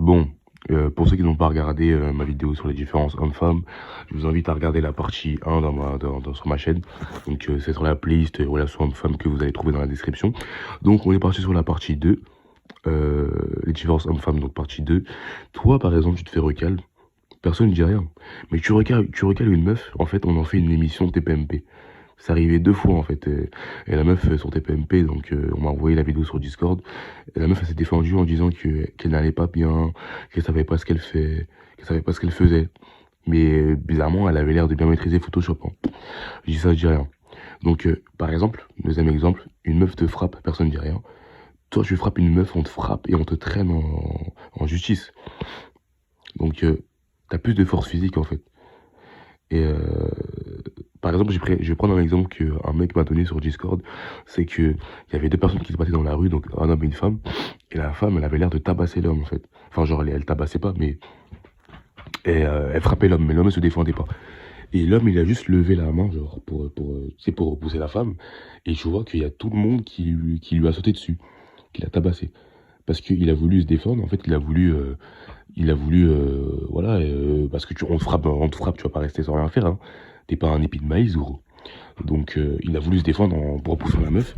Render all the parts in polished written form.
Bon, pour ceux qui n'ont pas regardé ma vidéo sur les différences hommes-femmes, je vous invite à regarder la partie 1 sur ma chaîne. Donc c'est sur la playlist relations hommes-femmes que vous allez trouver dans la description. Donc on est parti sur la partie 2, les différences hommes-femmes, donc partie 2. Toi par exemple, tu te fais recal, personne ne dit rien. Mais tu recales une meuf, en fait on en fait une émission TPMP. C'est arrivé 2 fois en fait. Et la meuf sur TPMP, donc on m'a envoyé la vidéo sur Discord. Et la meuf elle s'est défendue en disant qu'elle n'allait pas bien, qu'elle savait pas ce qu'elle fait, qu'elle savait pas ce qu'elle faisait. Mais bizarrement, elle avait l'air de bien maîtriser Photoshop, hein. Je dis ça, je dis rien. Donc par exemple, deuxième exemple, une meuf te frappe, personne ne dit rien. Toi tu frappes une meuf, on te frappe et on te traîne en justice. Donc t'as plus de force physique en fait. Et par exemple, je vais prendre un exemple qu'un mec m'a donné sur Discord. C'est que il y avait 2 personnes qui se battaient dans la rue, donc un homme et une femme. Et la femme, elle avait l'air de tabasser l'homme en fait. Enfin, genre, elle tabassait pas, mais elle frappait l'homme, mais l'homme ne se défendait pas. Et l'homme, il a juste levé la main, genre, pour repousser la femme. Et je vois qu'il y a tout le monde qui lui a sauté dessus, qui l'a tabassé. Parce qu'il a voulu se défendre, en fait, voilà, parce que on te frappe, tu vas pas rester sans rien faire, hein. T'es pas un épi de maïs, gros. Donc, il a voulu se défendre en repoussant la meuf.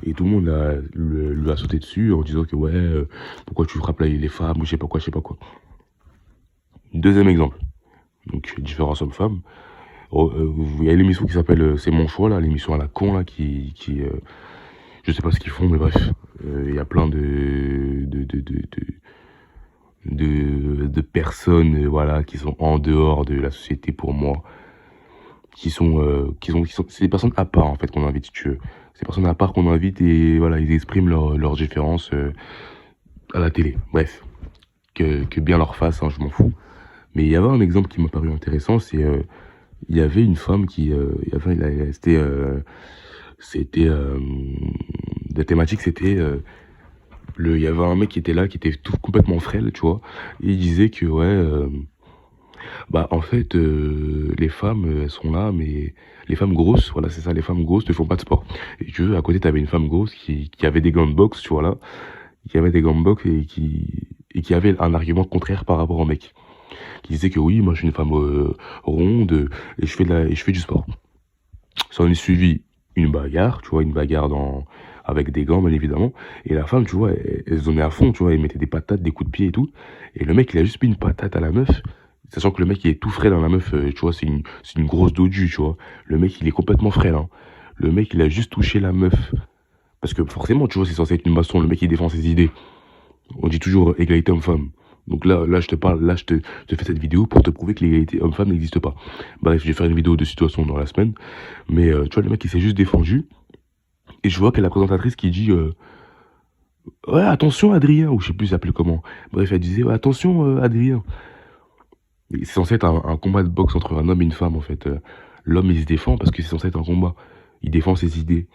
Et tout le monde lui a sauté dessus en disant que, ouais, pourquoi tu frappes les femmes, ou je sais pas quoi, je sais pas quoi. Deuxième exemple. Donc, différence homme-femme. Oh, il y a l'émission qui s'appelle C'est mon choix, là, l'émission à la con, là, je sais pas ce qu'ils font, mais bref. Il y a plein de personnes, voilà, qui sont en dehors de la société pour moi, c'est des personnes à part en fait qu'on invite, si tu veux. C'est des personnes à part qu'on invite et voilà, ils expriment leurs différences à la télé. Bref, que bien leur fasse, hein, je m'en fous. Mais il y avait un exemple qui m'a paru intéressant, c'est il y avait une femme c'était la thématique, c'était il y avait un mec qui était là, qui était tout complètement frêle, tu vois, et il disait que ouais. Bah, en fait, les femmes, elles sont là, mais les femmes grosses, voilà, c'est ça, les femmes grosses ne font pas de sport. Et tu veux, à côté, t'avais une femme grosse qui avait des gants de boxe, tu vois, là, qui avait des gants de boxe et qui avait un argument contraire par rapport au mec. Qui disait que oui, moi, je suis une femme ronde et je fais du sport. Ça en est suivi une bagarre, tu vois, une bagarre avec des gants, bien évidemment. Et la femme, tu vois, elle se donnait à fond, tu vois, elle mettait des patates, des coups de pied et tout. Et le mec, il a juste mis une patate à la meuf. Sachant que le mec, il est tout frais dans la meuf, tu vois, c'est une grosse dodue, tu vois. Le mec, il est complètement frais, là. Le mec, il a juste touché la meuf. Parce que forcément, tu vois, c'est censé être une baston. Le mec, il défend ses idées. On dit toujours égalité homme-femme. Donc là, je te parle, là, je te fais cette vidéo pour te prouver que l'égalité homme-femme n'existe pas. Bref, je vais faire une vidéo de situation dans la semaine. Mais tu vois, le mec, il s'est juste défendu. Et je vois qu'il y a la présentatrice qui dit ouais, attention, Adrien. Ou je sais plus, s'appelait comment. Bref, elle disait ouais, attention, Adrien. C'est censé être un combat de boxe entre un homme et une femme, en fait. L'homme, il se défend parce que c'est censé être un combat. Il défend ses idées.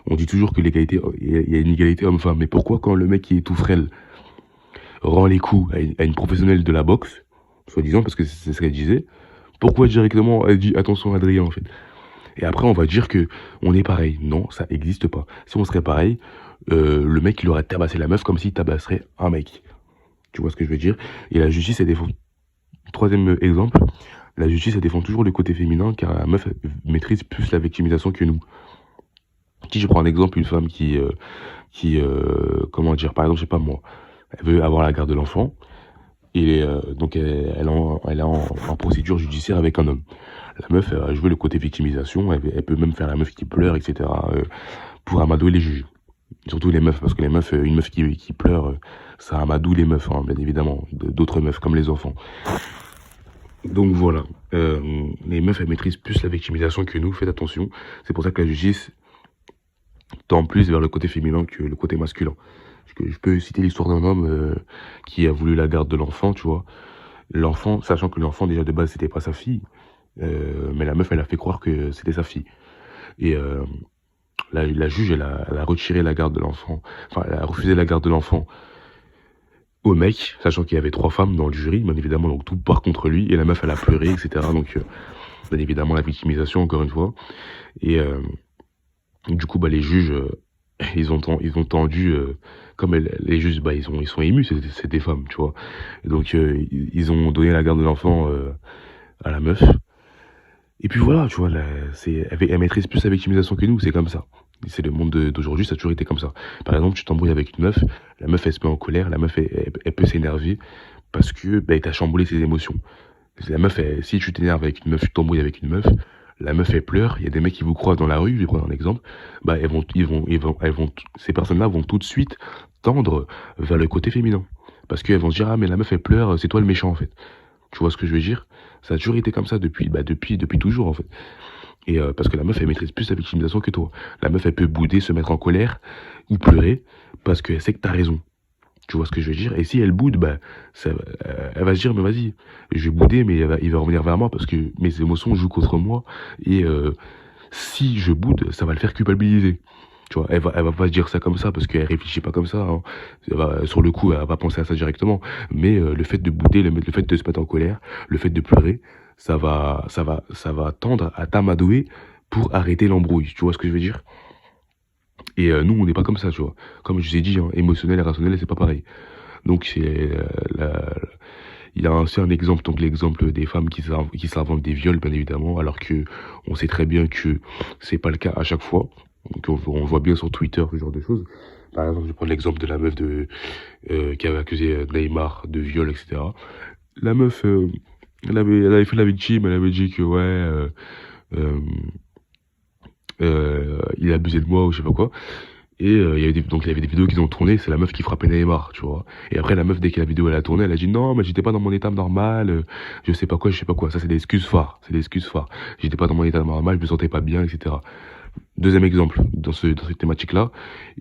On dit toujours que l'égalité, il y a une égalité homme-femme. Mais pourquoi quand le mec qui est tout frêle rend les coups à une professionnelle de la boxe, soi-disant, parce que c'est ce qu'elle disait, pourquoi directement elle dit attention Adrien, en fait? Et après, on va dire que on est pareil. Non, ça n'existe pas. Si on serait pareil, le mec, il aurait tabassé la meuf comme s'il tabasserait un mec. Tu vois ce que je veux dire? Et la justice, elle défend. Troisième exemple, la justice, elle défend toujours le côté féminin car la meuf maîtrise plus la victimisation que nous. Si je prends un exemple, une femme comment dire, par exemple, je sais pas moi, elle veut avoir la garde de l'enfant et donc elle est en procédure judiciaire avec un homme. La meuf, elle a joué le côté victimisation, elle peut même faire la meuf qui pleure, etc. Pour amadouer les juges. Surtout les meufs, parce que les meufs, une meuf qui pleure, ça amadoue les meufs, hein, bien évidemment, d'autres meufs, comme les enfants. Donc voilà, les meufs, elles maîtrisent plus la victimisation que nous, faites attention. C'est pour ça que la justice tend plus vers le côté féminin que le côté masculin. Je peux citer l'histoire d'un homme qui a voulu la garde de l'enfant, tu vois. L'enfant, sachant que l'enfant, déjà de base, c'était pas sa fille, mais la meuf, elle a fait croire que c'était sa fille. Et la juge, elle a retiré la garde de l'enfant, enfin, elle a refusé la garde de l'enfant au mec, sachant qu'il y avait 3 femmes dans le jury, bien évidemment, donc tout part contre lui, et la meuf, elle a pleuré, etc. Donc, bien évidemment, la victimisation, encore une fois. Et du coup, bah, les juges ils ont tendu, comme elle est juste, bah, ils sont émus, c'est des femmes, tu vois. Donc, ils ont donné la garde de l'enfant à la meuf. Et puis voilà, tu vois, elle maîtrise plus la victimisation que nous, c'est comme ça. C'est le monde d'aujourd'hui, ça a toujours été comme ça. Par exemple, tu t'embrouilles avec une meuf, la meuf elle se met en colère, la meuf elle peut s'énerver parce que bah, t'as chamboulé ses émotions. La meuf, si tu t'énerves avec une meuf, tu t'embrouilles avec une meuf, la meuf elle pleure, il y a des mecs qui vous croisent dans la rue, je vais prendre un exemple, bah ces personnes-là vont tout de suite tendre vers le côté féminin. Parce qu'elles vont se dire, ah mais la meuf elle pleure, c'est toi le méchant en fait. Tu vois ce que je veux dire? Ça a toujours été comme ça depuis toujours en fait. Et parce que la meuf elle maîtrise plus la victimisation que toi. La meuf elle peut bouder, se mettre en colère ou pleurer parce qu'elle sait que t'as raison. Tu vois ce que je veux dire? Et si elle boude, bah, elle va se dire, mais vas-y, je vais bouder, mais il va revenir vers moi parce que mes émotions jouent contre moi. Et si je boude, ça va le faire culpabiliser. Tu vois, elle va pas se dire ça comme ça parce qu'elle réfléchit pas comme ça, hein. Sur le coup, elle va pas penser à ça directement. Mais le fait de bouder, le fait de se mettre en colère, le fait de pleurer, ça va tendre à t'amadouer pour arrêter l'embrouille. Tu vois ce que je veux dire? Et nous, on n'est pas comme ça, tu vois. Comme je vous ai dit, hein, émotionnel et rationnel, c'est pas pareil. Donc la- il y a aussi un exemple, donc l'exemple des femmes qui s'inventent des viols, bien évidemment, alors que on sait très bien que c'est pas le cas à chaque fois. Donc on voit bien sur Twitter ce genre de choses. Par exemple, je prends l'exemple de la meuf qui avait accusé Neymar de viol, etc. La meuf, elle avait fait la victime, elle avait dit que ouais, euh, il a abusé de moi ou je sais pas quoi. Et donc il y avait des vidéos qu'ils ont tournées, c'est la meuf qui frappait Neymar, tu vois. Et après la meuf, dès que la vidéo elle a tourné, elle a dit non, mais j'étais pas dans mon état normal, je sais pas quoi, je sais pas quoi. Ça c'est des excuses phares, c'est des excuses phares. J'étais pas dans mon état normal, je me sentais pas bien, etc. Deuxième exemple, dans cette thématique-là,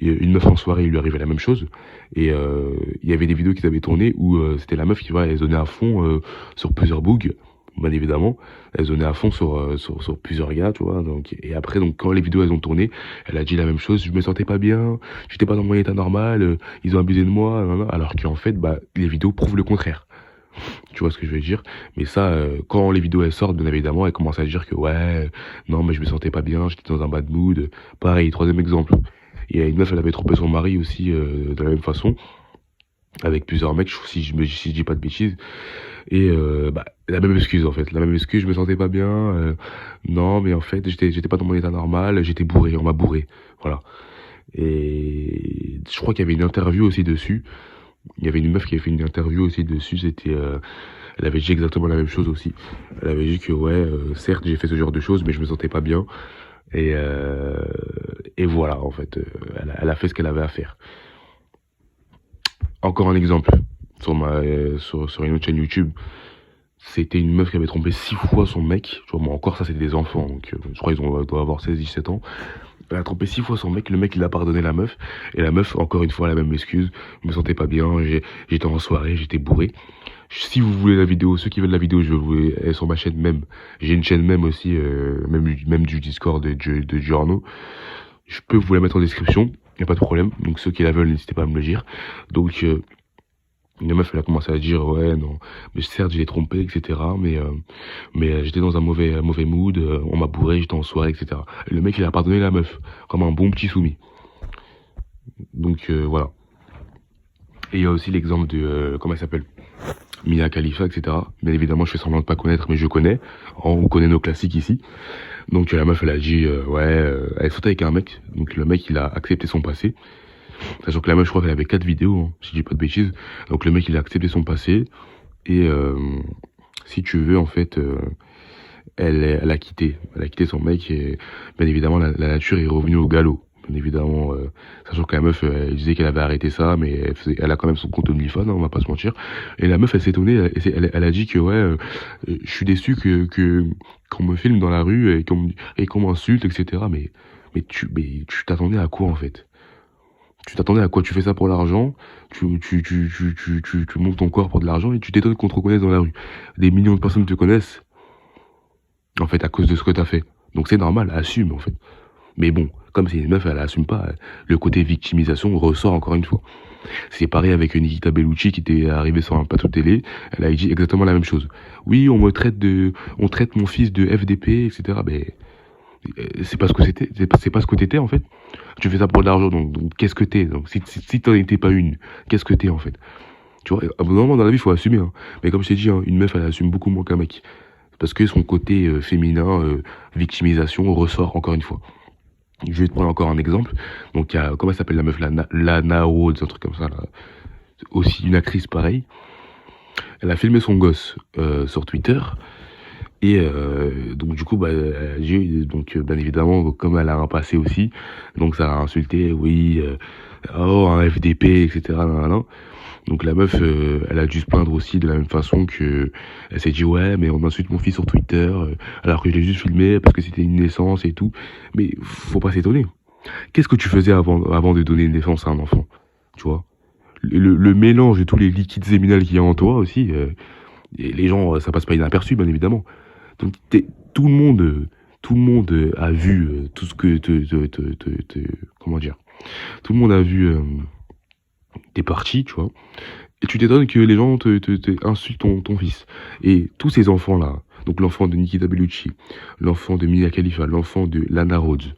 une meuf en soirée, il lui arrivait la même chose. Et il y avait des vidéos qu'ils avaient tournées où c'était la meuf qui va, elle zonnait à fond sur plusieurs bougs, bien évidemment. Elle zonnait à fond sur plusieurs gars, tu vois. Donc, et après, donc, quand les vidéos elles ont tourné, elle a dit la même chose. Je me sentais pas bien, j'étais pas dans mon état normal, ils ont abusé de moi, nan, nan. Alors qu'en fait, bah, les vidéos prouvent le contraire. Tu vois ce que je veux dire? Mais ça, quand les vidéos elles sortent, bien évidemment, elle commence à dire que ouais, non, mais je me sentais pas bien, j'étais dans un bad mood. Pareil, troisième exemple. Il y a une meuf, elle avait trompé son mari aussi de la même façon, avec plusieurs mecs, si je dis pas de bêtises. Et bah, la même excuse en fait, la même excuse, je me sentais pas bien. Non, mais en fait, j'étais pas dans mon état normal, j'étais bourré, on m'a bourré. Voilà. Et je crois qu'il y avait une interview aussi dessus. Il y avait une meuf qui avait fait une interview aussi dessus, elle avait dit exactement la même chose aussi. Elle avait dit que ouais, certes j'ai fait ce genre de choses, mais je me sentais pas bien. Et, euh, et voilà, en fait, elle a fait ce qu'elle avait à faire. Encore un exemple, sur une autre chaîne YouTube, c'était une meuf qui avait trompé 6 fois son mec. Tu vois, moi encore ça c'est des enfants, donc je crois doivent avoir 16-17 ans. Elle a trompé 6 fois son mec, le mec il a pardonné la meuf, et la meuf, encore une fois, la même excuse, je me sentais pas bien, j'étais en soirée, j'étais bourré. Si vous voulez la vidéo, ceux qui veulent la vidéo, je vais vous, elle est sur ma chaîne même. J'ai une chaîne même aussi, même du Discord de Giorno. Je peux vous la mettre en description, y a pas de problème. Donc ceux qui la veulent, n'hésitez pas à me le dire. Donc la meuf, elle a commencé à dire, ouais, non, mais certes, j'ai trompé, etc. Mais j'étais dans un mauvais mood, on m'a bourré, j'étais en soirée, etc. Et le mec, il a pardonné la meuf, comme un bon petit soumis. Donc voilà. Et il y a aussi l'exemple de, comment elle s'appelle, Mia Khalifa, etc. Bien évidemment, je fais semblant de pas connaître, mais je connais. On connaît nos classiques ici. Donc la meuf, elle a dit, ouais, elle sortait avec un mec. Donc le mec, il a accepté son passé. Sachant que la meuf, je crois qu'elle avait 4 vidéos, hein, si je dis pas de bêtises. Donc le mec, il a accepté son passé. Et si tu veux, en fait, elle a quitté. Elle a quitté son mec. Et bien évidemment, la nature est revenue au galop. Bien évidemment, sachant que la meuf, elle disait qu'elle avait arrêté ça, mais elle a quand même son compte OnlyFans, hein, on va pas se mentir. Et la meuf, elle s'est étonnée, elle a dit que ouais, je suis déçu qu'on me filme dans la rue et qu'on m'insulte, etc. Mais tu t'attendais à quoi en fait? Tu t'attendais à quoi? Tu fais ça pour l'argent, tu montes ton corps pour de l'argent et tu t'étonnes qu'on te reconnaisse dans la rue. Des millions de personnes te connaissent, en fait, à cause de ce que t'as fait. Donc c'est normal, assume en fait. Mais bon, comme c'est une meuf, elle assume pas. Le côté victimisation ressort encore une fois. C'est pareil avec Nikita Bellucci qui était arrivée sur un plateau de télé. Elle a dit exactement la même chose. Oui, on traite mon fils de FDP, etc. Mais c'est pas ce que c'était, c'est pas ce que t'étais en fait. Tu fais ça pour de l'argent, donc qu'est-ce que t'es? Donc si t'en étais pas une, qu'est-ce que t'es en fait? Tu vois, à un moment dans la vie, il faut assumer, hein. Mais comme je t'ai dit, hein, une meuf, elle assume beaucoup moins qu'un mec. Parce que son côté féminin, victimisation, ressort encore une fois. Je vais te prendre encore un exemple. Donc, il y a, comment elle s'appelle la meuf, Lana Rhodes, un truc comme ça, là. Aussi une actrice pareille. Elle a filmé son gosse sur Twitter. Et donc du coup, bah, donc bien évidemment, donc, comme elle a un passé aussi, donc ça a insulté, oui, oh un FDP, etc. Nan. Donc la meuf, elle a dû se plaindre aussi de la même façon que elle s'est dit ouais, mais on insulte mon fils sur Twitter, alors que je l'ai juste filmé parce que c'était une naissance et tout. Mais faut pas s'étonner. Qu'est-ce que tu faisais avant de donner naissance à un enfant, tu vois? Le mélange de tous les liquides séminales qu'il y a en toi aussi, et les gens, ça passe pas inaperçu, bien évidemment. Donc tout le monde, a vu tout ce que comment dire, tout le monde a vu tes parties, tu vois. Et tu t'étonnes que les gens insultent ton fils. Et tous ces enfants-là, donc l'enfant de Nikita Bellucci, l'enfant de Mia Khalifa, l'enfant de Lana Rhodes,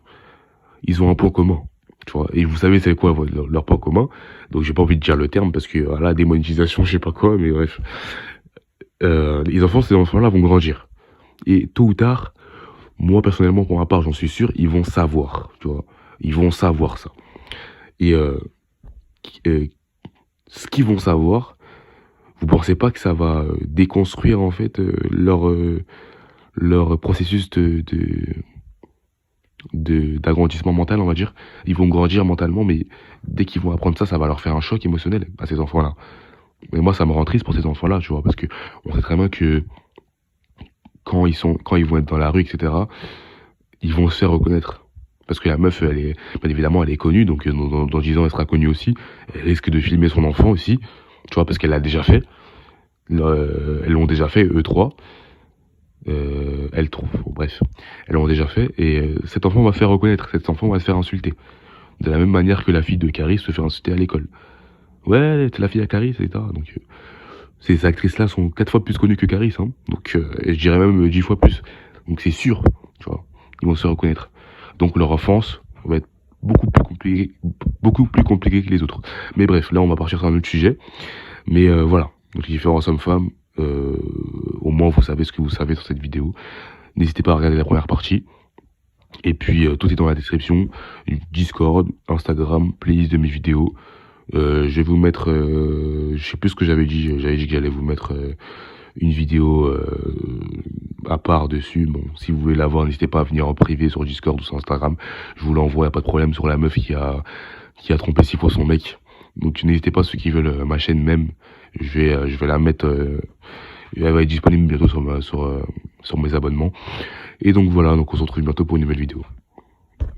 ils ont un point commun. Tu vois, et vous savez c'est quoi leur point commun. Donc j'ai pas envie de dire le terme parce que voilà, démonétisation, je sais pas quoi, mais bref. Ces enfants-là vont grandir. Et tôt ou tard, moi personnellement pour ma part, j'en suis sûr, ils vont savoir, tu vois. Ils vont savoir ça. Et euh, ce qu'ils vont savoir, vous pensez pas que ça va déconstruire en fait leur processus d'agrandissement mental, on va dire. Ils vont grandir mentalement, mais dès qu'ils vont apprendre ça, ça va leur faire un choc émotionnel à ces enfants-là. Et moi, ça me rend triste pour ces enfants-là, tu vois, parce que on sait très bien que quand ils vont être dans la rue, etc., ils vont se faire reconnaître. Parce que la meuf, elle est, bien évidemment, elle est connue, donc dans 10 ans, elle sera connue aussi. Elle risque de filmer son enfant aussi, tu vois, parce qu'elle l'a déjà fait. Elles l'ont déjà fait, eux trois. Elles trouvent, bon, bref. Elles l'ont déjà fait, et cet enfant va se faire reconnaître, cet enfant va se faire insulter. De la même manière que la fille de Caris se fait insulter à l'école. Ouais, c'est la fille à Caris, etc. Donc, ces actrices-là sont 4 fois plus connues que Caris, hein. Donc, et je dirais même 10 fois plus. Donc c'est sûr, tu vois, ils vont se reconnaître. Donc leur enfance va être beaucoup plus compliquée que les autres. Mais bref, là on va partir sur un autre sujet. Mais voilà, donc les différents hommes-femmes, au moins vous savez ce que vous savez sur cette vidéo. N'hésitez pas à regarder la première partie. Et puis tout est dans la description. Discord, Instagram, playlist de mes vidéos. Je vais vous mettre, je sais plus ce que j'avais dit que j'allais vous mettre une vidéo à part dessus. Bon, si vous voulez la voir, n'hésitez pas à venir en privé sur Discord ou sur Instagram. Je vous l'envoie, y a pas de problème, sur la meuf qui a trompé 6 fois son mec. Donc n'hésitez pas, ceux qui veulent ma chaîne même, je vais la mettre, elle va être disponible bientôt sur mes abonnements. Et donc voilà, donc on se retrouve bientôt pour une nouvelle vidéo.